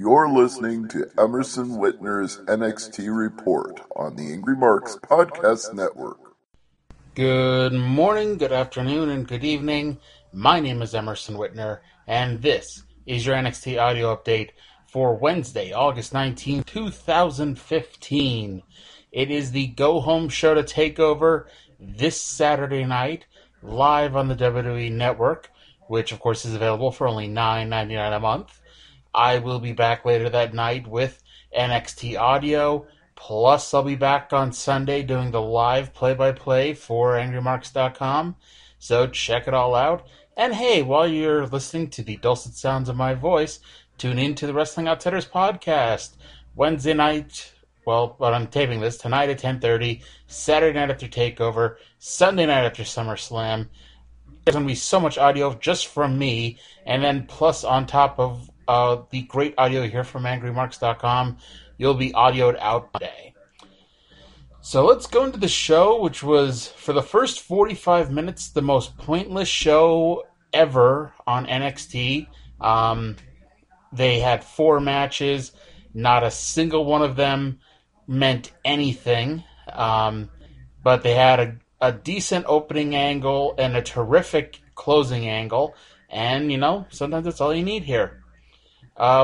You're listening to Emerson Whitner's NXT Report on the Angry Marks Podcast Network. Good morning, good afternoon, and good evening. My name is Emerson Whitner, and this is your NXT audio update for Wednesday, August 19, 2015. It is the go-home show to TakeOver this Saturday night, live on the WWE Network, which of course is available for only $9.99 a month. I will be back later that night with NXT audio. Plus, I'll be back on Sunday doing the live play-by-play for AngryMarks.com. So check it all out. And hey, while you're listening to the dulcet sounds of my voice, tune in to the Wrestling Outsiders podcast. Wednesday night, well, when I'm taping this, tonight at 10:30, Saturday night after TakeOver, Sunday night after SummerSlam. There's going to be so much audio just from me. And then plus on top of the great audio here from AngryMarks.com, you'll be audioed out today. So let's go into the show, which was, for the first 45 minutes, the most pointless show ever on NXT. They had 4 matches. Not a single one of them meant anything. But they had a decent opening angle and a terrific closing angle. And, sometimes that's all you need here.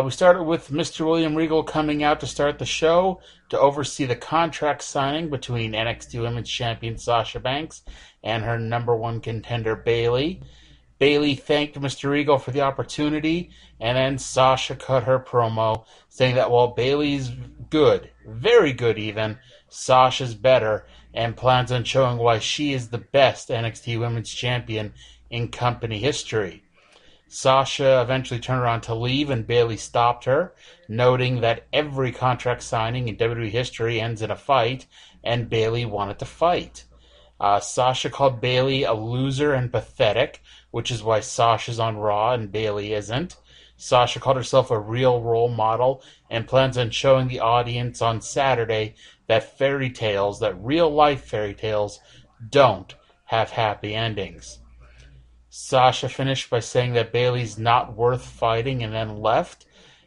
We started with Mr. William Regal coming out to start the show to oversee the contract signing between NXT Women's Champion Sasha Banks and her number one contender Bayley. Bayley thanked Mr. Regal for the opportunity, and then Sasha cut her promo saying that while Bayley's good, very good even, Sasha's better, and plans on showing why she is the best NXT Women's Champion in company history. Sasha eventually turned around to leave, and Bayley stopped her, noting that every contract signing in WWE history ends in a fight, and Bayley wanted to fight. Sasha called Bayley a loser and pathetic, which is why Sasha's on Raw and Bayley isn't. Sasha called herself a real role model and plans on showing the audience on Saturday that real-life fairy tales don't have happy endings. Sasha finished by saying that Bayley's not worth fighting and then left.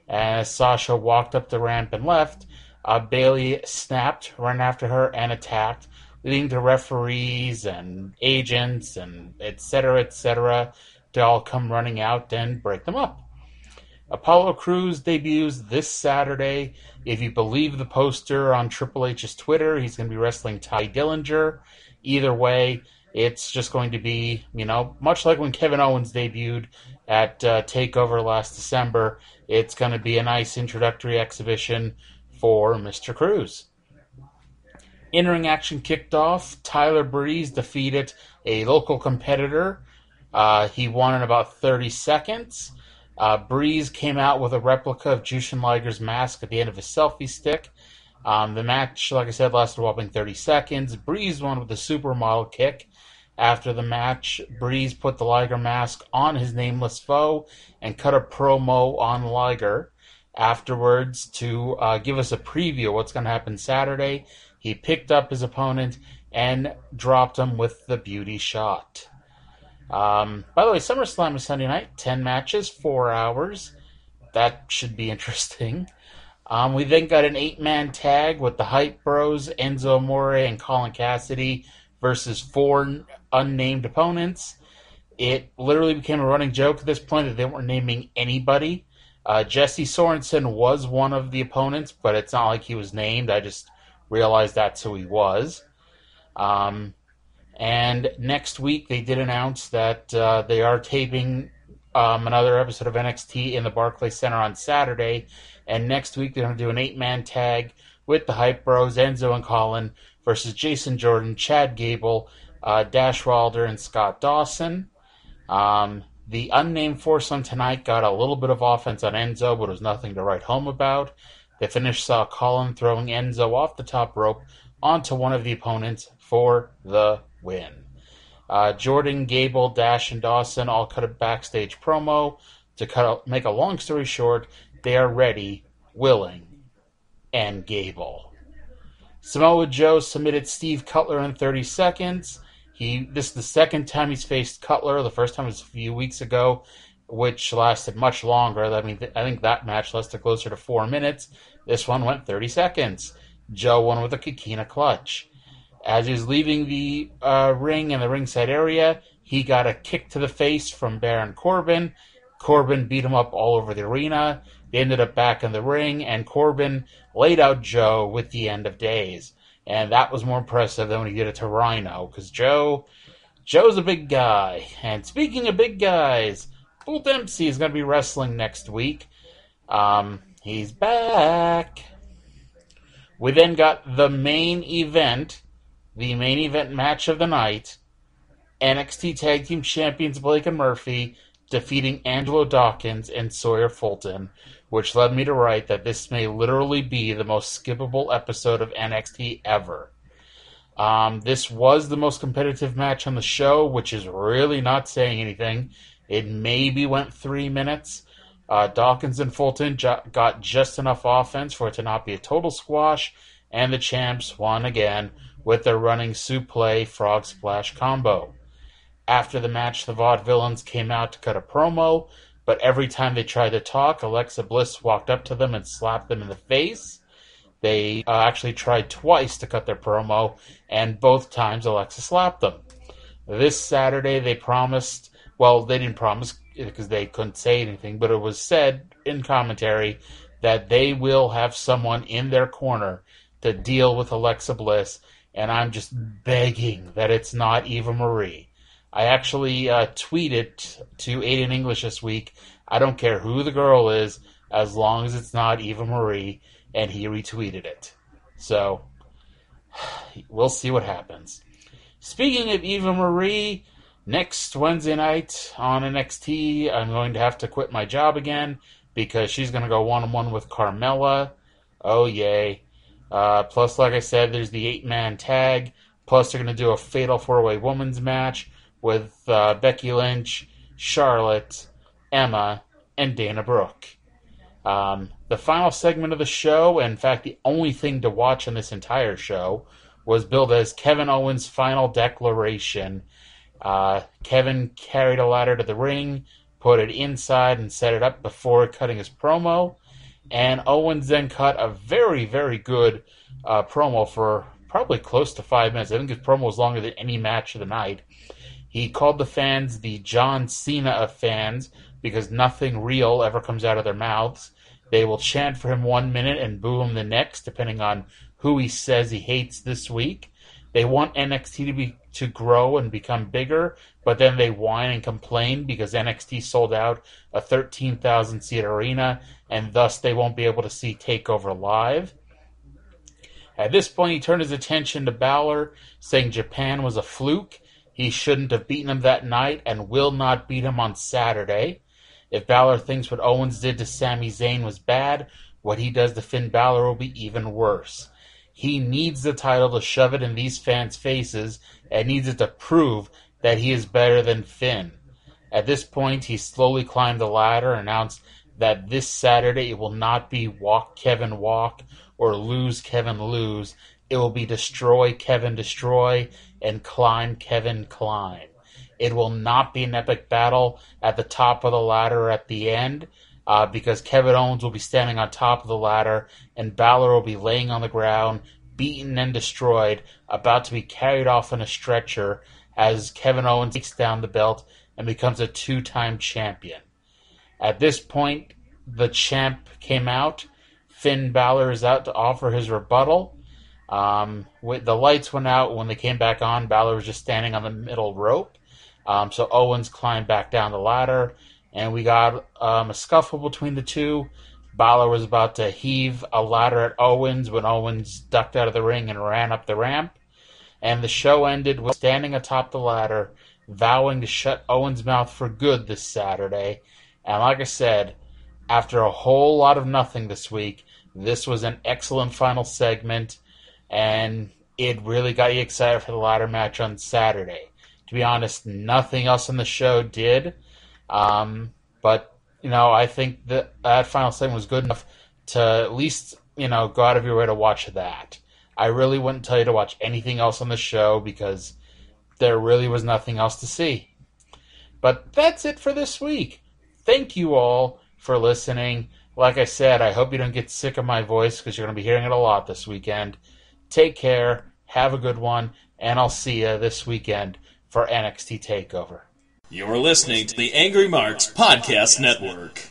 As Sasha walked up the ramp and left, Bayley snapped, ran after her, and attacked, leading to referees and agents and etc. to all come running out and break them up. Apollo Crews debuts this Saturday. If you believe the poster on Triple H's Twitter, he's going to be wrestling Ty Dillinger. Either way, it's just going to be, much like when Kevin Owens debuted at TakeOver last December, it's going to be a nice introductory exhibition for Mr. Crews. In-ring action kicked off. Tyler Breeze defeated a local competitor. He won in about 30 seconds. Breeze came out with a replica of Jushin Liger's mask at the end of his selfie stick. The match, like I said, lasted a whopping 30 seconds. Breeze won with a supermodel kick. After the match, Breeze put the Liger mask on his nameless foe and cut a promo on Liger. Afterwards, to give us a preview of what's going to happen Saturday, he picked up his opponent and dropped him with the beauty shot. By the way, SummerSlam is Sunday night, 10 matches, 4 hours. That should be interesting. We then got an 8-man tag with the Hype Bros, Enzo Amore, and Colin Cassidy versus 4 unnamed opponents. It literally became a running joke at this point that they weren't naming anybody. Jesse Sorensen was one of the opponents, but it's not like he was named. I just realized that's who he was. And next week they did announce that they are taping another episode of NXT in the Barclays Center on Saturday. And next week they're going to do an 8-man tag with the Hype Bros, Enzo and Colin, versus Jason Jordan, Chad Gable, Dash Wilder, and Scott Dawson. The unnamed foursome tonight got a little bit of offense on Enzo, but it was nothing to write home about. The finish saw Colin throwing Enzo off the top rope onto one of the opponents for the win. Jordan, Gable, Dash, and Dawson all cut a backstage promo to make a long story short. They are ready, willing, and Gable. Samoa Joe submitted Steve Cutler in 30 seconds. This is the second time he's faced Cutler. The first time was a few weeks ago which lasted much longer. I mean, I think that match lasted closer to 4 minutes. This one went 30 seconds. Joe won with a Kikina clutch. As he was leaving the ring in the ringside area, he got a kick to the face from Baron Corbin. Corbin beat him up all over the arena. They ended up back in the ring, and Corbin laid out Joe with the end of days. And that was more impressive than when he did it to Rhino, because Joe's a big guy. And speaking of big guys, Bull Dempsey is going to be wrestling next week. He's back. We then got the main event match of the night. NXT Tag Team Champions Blake and Murphy defeating Angelo Dawkins and Sawyer Fulton, which led me to write that this may literally be the most skippable episode of NXT ever. This was the most competitive match on the show, which is really not saying anything. It maybe went 3 minutes. Dawkins and Fulton got just enough offense for it to not be a total squash, and the champs won again with their running suplex frog splash combo. After the match, the Vaudevillains came out to cut a promo, but every time they tried to talk, Alexa Bliss walked up to them and slapped them in the face. They actually tried twice to cut their promo, and both times Alexa slapped them. This Saturday, they promised, well, they didn't promise because they couldn't say anything, but it was said in commentary that they will have someone in their corner to deal with Alexa Bliss, and I'm just begging that it's not Eva Marie. I actually tweeted to Aiden English this week, I don't care who the girl is, as long as it's not Eva Marie, and he retweeted it. So, we'll see what happens. Speaking of Eva Marie, next Wednesday night on NXT, I'm going to have to quit my job again because she's going to go one-on-one with Carmella. Oh, yay. Plus, like I said, there's the 8-man tag. Plus, they're going to do a Fatal 4-Way Women's match with Becky Lynch, Charlotte, Emma, and Dana Brooke. The final segment of the show, in fact, the only thing to watch on this entire show, was billed as Kevin Owens' final declaration. Kevin carried a ladder to the ring, put it inside, and set it up before cutting his promo. And Owens then cut a very, very good promo for probably close to 5 minutes. I think his promo was longer than any match of the night. He called the fans the John Cena of fans because nothing real ever comes out of their mouths. They will chant for him 1 minute and boo him the next, depending on who he says he hates this week. They want NXT to grow and become bigger, but then they whine and complain because NXT sold out a 13,000-seat arena, and thus they won't be able to see TakeOver live. At this point, he turned his attention to Balor, saying Japan was a fluke. He shouldn't have beaten him that night and will not beat him on Saturday. If Balor thinks what Owens did to Sami Zayn was bad, what he does to Finn Balor will be even worse. He needs the title to shove it in these fans' faces and needs it to prove that he is better than Finn. At this point, he slowly climbed the ladder and announced that this Saturday it will not be Walk Kevin Walk or Lose Kevin Lose. It will be Destroy Kevin Destroy and Climb Kevin Climb. It will not be an epic battle at the top of the ladder or at the end, because Kevin Owens will be standing on top of the ladder and Balor will be laying on the ground, beaten and destroyed, about to be carried off in a stretcher as Kevin Owens takes down the belt and becomes a 2-time champion. At this point, the champ came out. Finn Balor is out to offer his rebuttal. The lights went out. When they came back on, Balor was just standing on the middle rope. So Owens climbed back down the ladder, and we got a scuffle between the two. Balor was about to heave a ladder at Owens when Owens ducked out of the ring and ran up the ramp. And the show ended with standing atop the ladder, vowing to shut Owens' mouth for good this Saturday. And like I said, after a whole lot of nothing this week, this was an excellent final segment, and it really got you excited for the ladder match on Saturday. To be honest, nothing else in the show did. But, I think that final segment was good enough to at least, go out of your way to watch that. I really wouldn't tell you to watch anything else on the show because there really was nothing else to see. But that's it for this week. thank you all for listening. Like I said, I hope you don't get sick of my voice because you're going to be hearing it a lot this weekend. Take care, have a good one, and I'll see you this weekend for NXT TakeOver. You're listening to the Angry Marks Podcast Network.